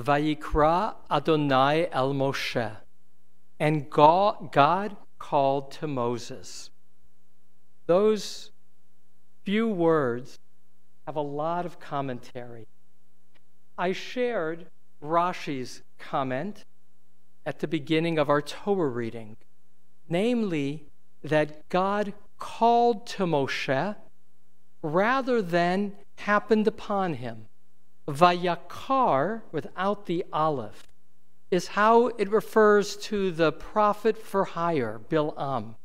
Vayikra Adonai el Moshe. And God called to Moses. Those few words have a lot of commentary. I shared Rashi's comment at the beginning of our Torah reading, namely that God called to Moshe rather than happened upon him. Vayakar, without the aleph, is how it refers to the prophet for hire, Bil'am.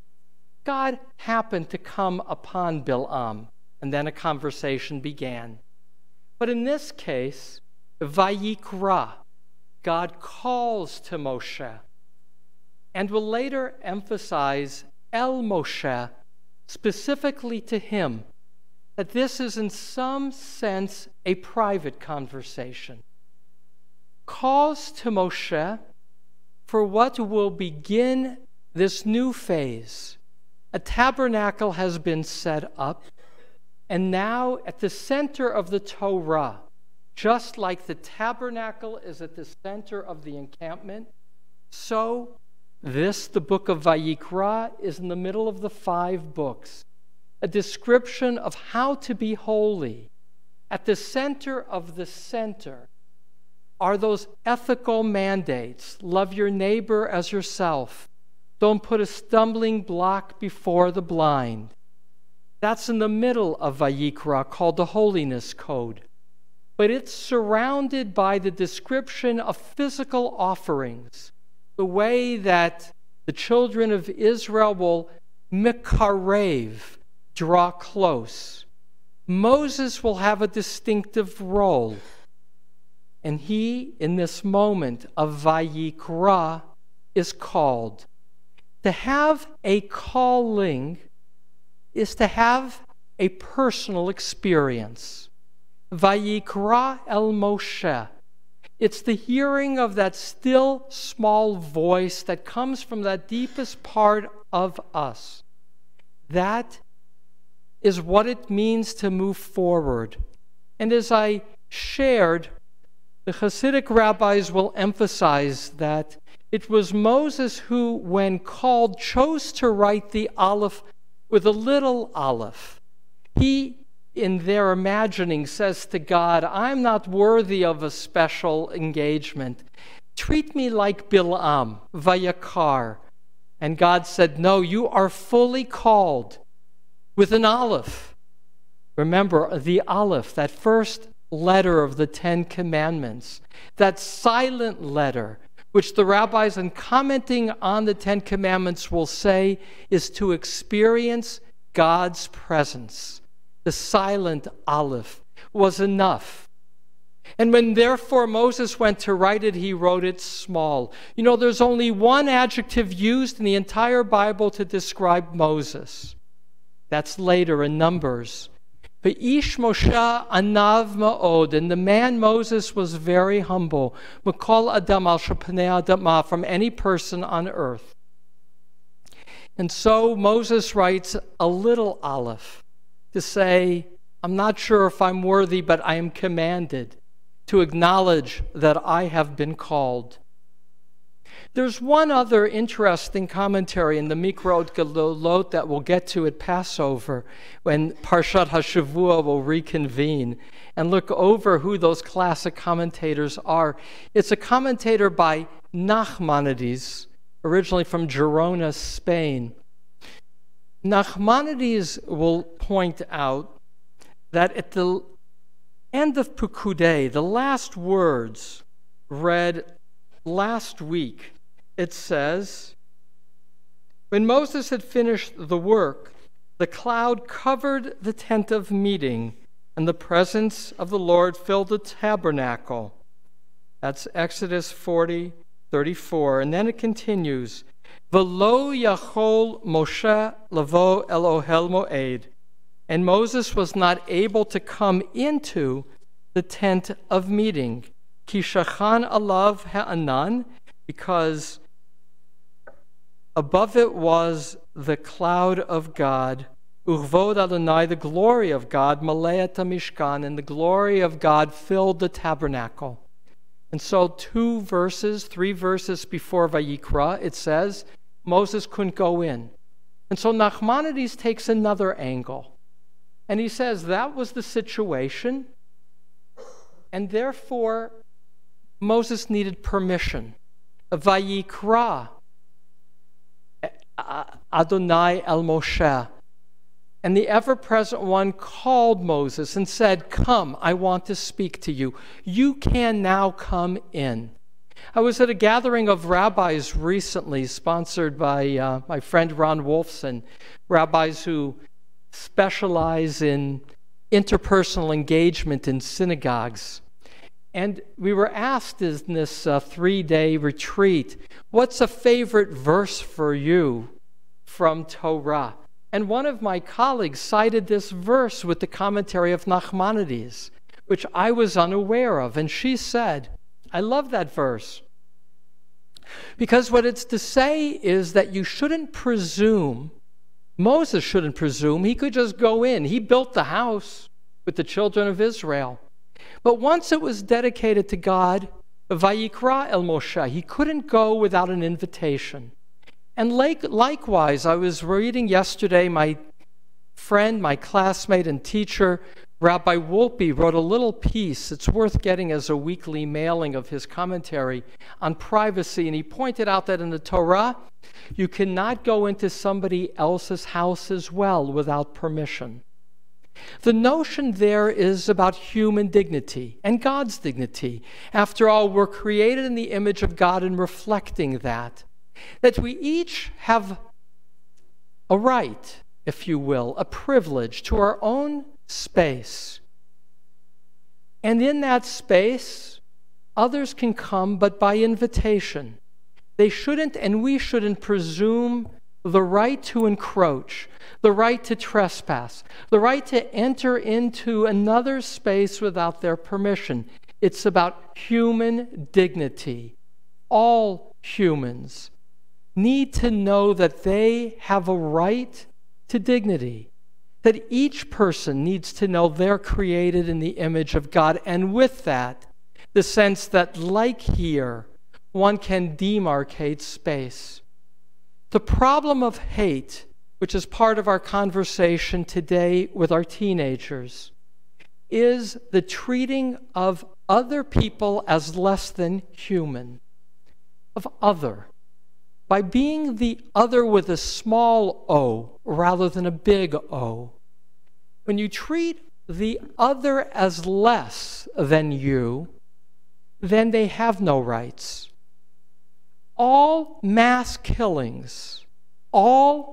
God happened to come upon Bil'am, and then a conversation began. But in this case, Vayikra, God calls to Moshe, and will later emphasize El Moshe, specifically to him, that this is in some sense a private conversation. Calls to Moshe for what will begin this new phase. A tabernacle has been set up, and now at the center of the Torah, just like the tabernacle is at the center of the encampment, so this, the book of Vayikra, is in the middle of the 5 books, a description of how to be holy. At the center of the center are those ethical mandates. Love your neighbor as yourself. Don't put a stumbling block before the blind. That's in the middle of Vayikra, called the Holiness Code. But it's surrounded by the description of physical offerings, the way that the children of Israel will mikarev, draw close. Moses will have a distinctive role. And he, in this moment of Vayikra, is called. To have a calling is to have a personal experience. Vayikra el Moshe. It's the hearing of that still small voice that comes from that deepest part of us. That is what it means to move forward. And as I shared, the Hasidic rabbis will emphasize that it was Moses who, when called, chose to write the aleph with a little aleph. He, in their imagining, says to God, I'm not worthy of a special engagement. Treat me like Bil'am, Vayakar. And God said, no, you are fully called with an aleph. Remember, the aleph, that first letter of the 10 Commandments, that silent letter, which the rabbis, in commenting on the 10 Commandments, will say is to experience God's presence. The silent aleph was enough. And when therefore Moses went to write it, he wrote it small. You know, there's only one adjective used in the entire Bible to describe Moses. That's later in Numbers. Ve'ish Moshe anav ma'od, and the man Moses was very humble. Mikol adam al shepnei adama, from any person on earth. And so Moses writes a little aleph to say, I'm not sure if I'm worthy, but I am commanded to acknowledge that I have been called. There's one other interesting commentary in the Mikrot Gelolot that we'll get to at Passover, when Parshat HaShavua will reconvene and look over who those classic commentators are. It's a commentator by Nachmanides, originally from Girona, Spain. Nachmanides will point out that at the end of Pekudei, the last words read last week, it says, when Moses had finished the work, the cloud covered the tent of meeting, and the presence of the Lord filled the tabernacle. That's Exodus 40:34. And then it continues, V'lo yachol Moshe lavo el ohel moed. And Moses was not able to come into the tent of meeting. Ki shachan alav ha'anan, because above it was the cloud of God, Uchvod Adonai, the glory of God, Maleat HaMishkan, and the glory of God filled the tabernacle. And so 3 verses before Vayikra, it says Moses couldn't go in. And so Nachmanides takes another angle. And he says that was the situation, and therefore Moses needed permission. Vayikra Adonai el Moshe. And the ever-present one called Moses and said, "Come, I want to speak to you. You can now come in." I was at a gathering of rabbis recently, sponsored by my friend Ron Wolfson, rabbis who specialize in interpersonal engagement in synagogues. And we were asked in this 3-day retreat, what's a favorite verse for you from Torah? And one of my colleagues cited this verse with the commentary of Nachmanides, which I was unaware of. And she said, I love that verse, because what it's to say is that you shouldn't presume, Moses shouldn't presume, he could just go in. He built the house with the children of Israel. But once it was dedicated to God, Vayikra el Moshe, he couldn't go without an invitation. And likewise, I was reading yesterday, my friend, my classmate and teacher, Rabbi Wolpe, wrote a little piece. It's worth getting as a weekly mailing of his commentary on privacy. And he pointed out that in the Torah, you cannot go into somebody else's house as well without permission. The notion there is about human dignity and God's dignity. After all, we're created in the image of God and reflecting that we each have a right, if you will, a privilege to our own space. And in that space, others can come, but by invitation. They shouldn't, and we shouldn't, presume the right to encroach, the right to trespass, the right to enter into another space without their permission. It's about human dignity. All humans need to know that they have a right to dignity, that each person needs to know they're created in the image of God, and with that, the sense that, like here, one can demarcate space. The problem of hate, which is part of our conversation today with our teenagers, is the treating of other people as less than human, of other. By being the other with a small o rather than a big O. When you treat the other as less than you, then they have no rights. All mass killings are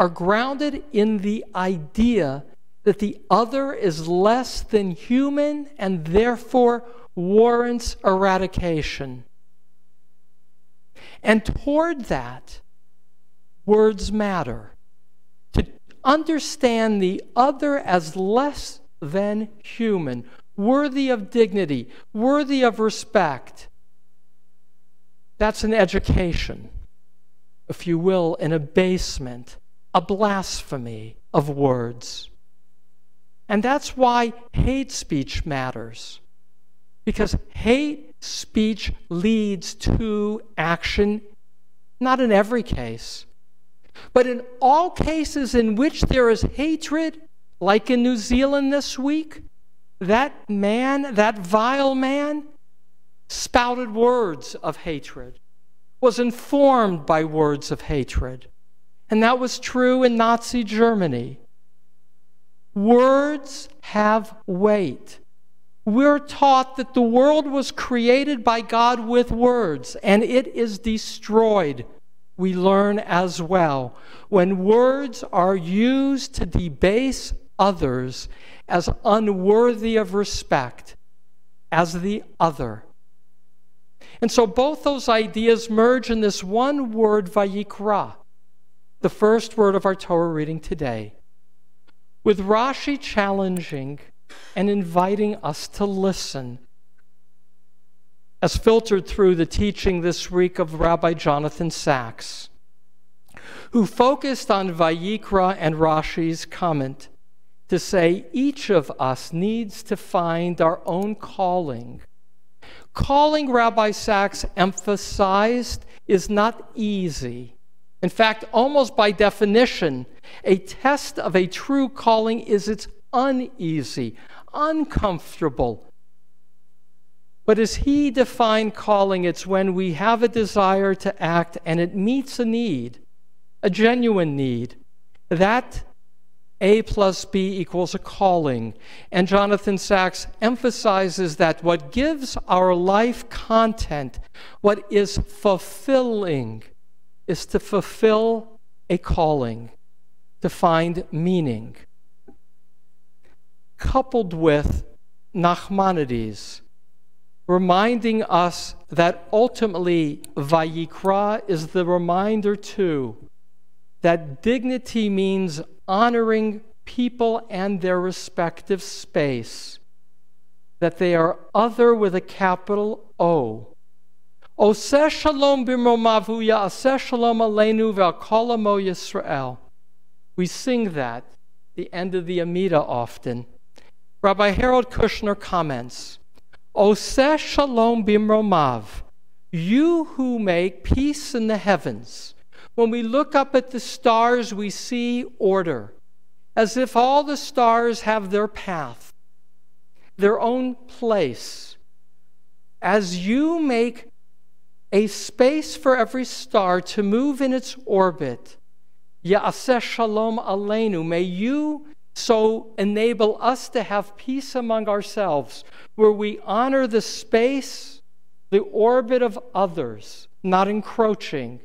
grounded in the idea that the other is less than human and therefore warrants eradication. And toward that, words matter. To understand the other as less than human, worthy of dignity, worthy of respect, that's an education, if you will, an abasement, a blasphemy of words. And that's why hate speech matters. Because hate speech leads to action, not in every case, but in all cases in which there is hatred, like in New Zealand this week, that man, that vile man, spouted words of hatred, was informed by words of hatred. And that was true in Nazi Germany. Words have weight. We're taught that the world was created by God with words, and it is destroyed, we learn as well, when words are used to debase others as unworthy of respect, as the other. And so both those ideas merge in this one word, Vayikra, the first word of our Torah reading today, with Rashi challenging and inviting us to listen, as filtered through the teaching this week of Rabbi Jonathan Sachs, who focused on Vayikra and Rashi's comment to say each of us needs to find our own calling calling, Rabbi Sachs emphasized, is not easy. In fact, almost by definition, a test of a true calling is it's uneasy, uncomfortable. But as he defined calling, it's when we have a desire to act and it meets a need, a genuine need. That A plus B equals a calling. And Jonathan Sachs emphasizes that what gives our life content, what is fulfilling, is to fulfill a calling, to find meaning. Coupled with Nachmanides, reminding us that ultimately Vayikra is the reminder too that dignity means honoring people and their respective space, that they are other with a capital O. Oseh shalom b'mromav hu ya'aseh shalom aleinu ve'al amo Yisrael. We sing that at the end of the Amida often. Rabbi Harold Kushner comments, Oseh shalom b'mromav, you who make peace in the heavens. When we look up at the stars, we see order, as if all the stars have their path, their own place. As you make a space for every star to move in its orbit, Ya'aseh shalom aleinu, may you so enable us to have peace among ourselves, where we honor the space, the orbit of others, not encroaching.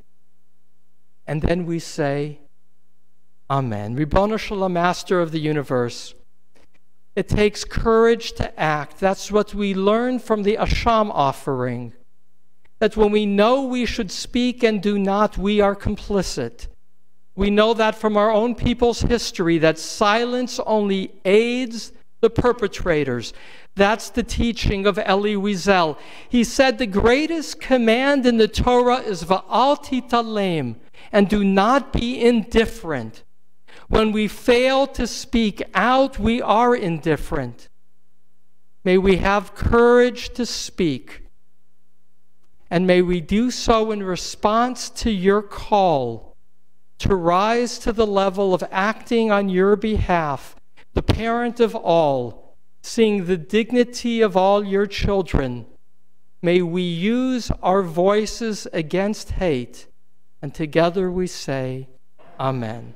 And then we say, Amen. Ribono Shalom, Master of the universe. It takes courage to act. That's what we learn from the Asham offering. That when we know we should speak and do not, we are complicit. We know that from our own people's history, that silence only aids the perpetrators. That's the teaching of Elie Wiesel. He said the greatest command in the Torah is Va'al titalem, and do not be indifferent. When we fail to speak out, we are indifferent. May we have courage to speak, and may we do so in response to your call to rise to the level of acting on your behalf, the parent of all, seeing the dignity of all your children. May we use our voices against hate, and together we say, Amen.